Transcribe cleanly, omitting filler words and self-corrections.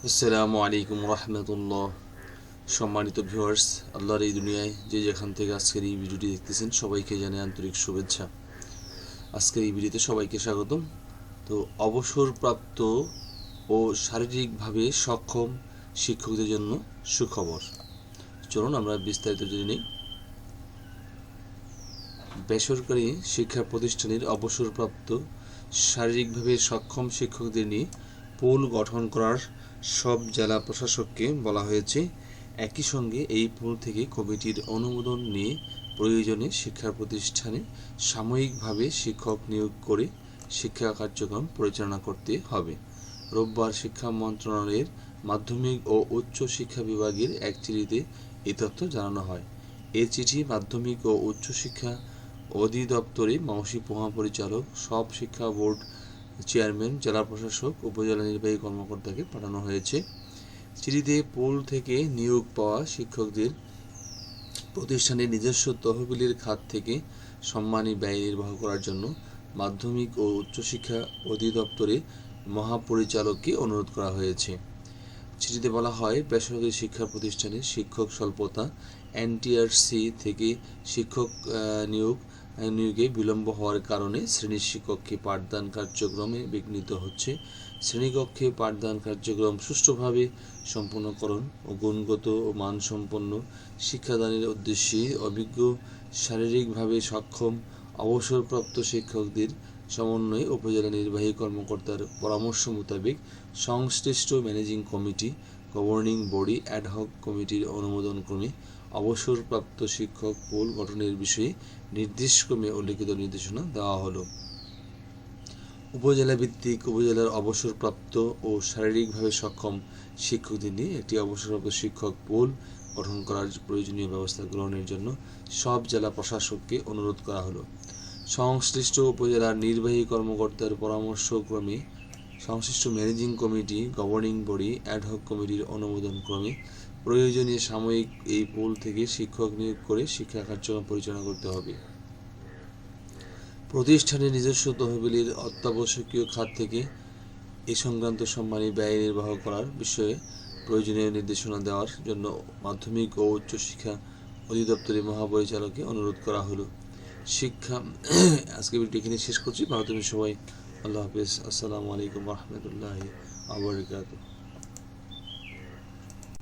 আসসালামু আলাইকুম রহমতুল্লাহ। সম্মানিত ভিউয়ার্স, আল্লাহর এই দুনিয়ায় যে যেখান থেকে আজকের এই ভিডিওটি দেখতেছেন সবাইকে জানাই আন্তরিক শুভেচ্ছা। আজকের এই ভিডিওতে সবাইকে স্বাগতম। তো অবসরপ্রাপ্ত ও শারীরিকভাবে সক্ষম শিক্ষকদের জন্য সুখবর। চলুন আমরা বিস্তারিত জেনে নিই। বেসরকারি শিক্ষা প্রতিষ্ঠানের অবসরপ্রাপ্ত শারীরিকভাবে সক্ষম শিক্ষকদের নিয়ে পুল গঠন করার সব জেলা প্রশাসককে বলা হয়েছে। একই সঙ্গে এই পুল থেকে কমিটির অনুমোদন নিয়ে প্রয়োজনে শিক্ষা প্রতিষ্ঠানে সাময়িকভাবে শিক্ষক নিয়োগ করে শিক্ষা কার্যক্রম পরিচালনা করতে হবে। রোববার শিক্ষা মন্ত্রণালয়ের মাধ্যমিক ও উচ্চ শিক্ষা বিভাগের এক চিঠিতে এই তথ্য জানানো হয়। এ চিঠি মাধ্যমিক ও উচ্চ শিক্ষা অধিদপ্তরে মানসিক মহাপরিচালক, সব শিক্ষা বোর্ড চেয়ারম্যান, জেলা প্রশাসক, উপজেলা নির্বাহী কর্মকর্তাকে পাঠানো হয়েছে। চিঠিতে পুল থেকে নিয়োগ পাওয়া শিক্ষকদের প্রতিষ্ঠানের নিজস্ব তহবিলের খাত থেকে সম্মানী ব্যয় নির্বাহ করার জন্য মাধ্যমিক ও উচ্চশিক্ষা অধিদপ্তরের মহাপরিচালককে অনুরোধ করা হয়েছে। চিঠিতে বলা হয়, বেসরকারি শিক্ষা প্রতিষ্ঠানে শিক্ষক স্বল্পতা, এনটিআরসি থেকে শিক্ষক নিয়োগে বিলম্ব হওয়ার কারণে শ্রেণী শিক্ষককে পাঠদান কার্যক্রমে বিঘ্নিত হচ্ছে। শ্রেণীকক্ষে পাঠদান কার্যক্রম সুষ্ঠুভাবে সম্পন্নকরণ ও গুণগত ও মানসম্পন্ন শিক্ষাদানের উদ্দেশ্যে অভিজ্ঞ, শারীরিকভাবে সক্ষম, অবসরপ্রাপ্ত শিক্ষকদের সমন্বয়ে উপজেলা নির্বাহী কর্মকর্তার পরামর্শ মোতাবেক সংশ্লিষ্ট managing committee, governing body, ad hoc কমিটির অনুমোদনক্রমে অবসরপ্রাপ্ত শিক্ষক পুল গঠনের বিষয়ে নির্দেশক্রমে উল্লিখিত নির্দেশনা দেওয়া হলো। উপজেলা ভিত্তিক উপজেলার অবসরপ্রাপ্ত ও শারীরিকভাবে সক্ষম শিক্ষকদের নিয়ে একটি অবসরপ্রাপ্ত শিক্ষক পুল গঠন করার প্রয়োজনীয় ব্যবস্থা গ্রহণের জন্য সব জেলা প্রশাসককে অনুরোধ করা হলো। সংশ্লিষ্ট উপজেলার নির্বাহী কর্মকর্তার পরামর্শক্রমে সংশ্লিষ্ট managing committee, governing body, ad hoc কমিটির অনুমোদনক্রমে প্রয়োজনীয় সাময়িক এই পুল থেকে শিক্ষক নিয়োগ করে শিক্ষা কার্যক্রম পরিচালনা করতে হবে। প্রতিষ্ঠানের নিজস্ব তহবিলের অত্যাবশ্যকীয় খাত থেকে এ সংক্রান্ত সম্মানী ব্যয় নির্বাহ করার বিষয়ে প্রয়োজনীয় নির্দেশনা দেওয়ার জন্য মাধ্যমিক ও উচ্চশিক্ষা অধিদপ্তরের মহাপরিচালককে অনুরোধ করা হলো। আজকে ভিডিওটি এখানে শেষ করছি। ভালো থাকবেন সবাই। আল্লাহ হাফেজ। আসসালামু আলাইকুম রহমতুল্লাহি ওয়া বারাকাতুহু।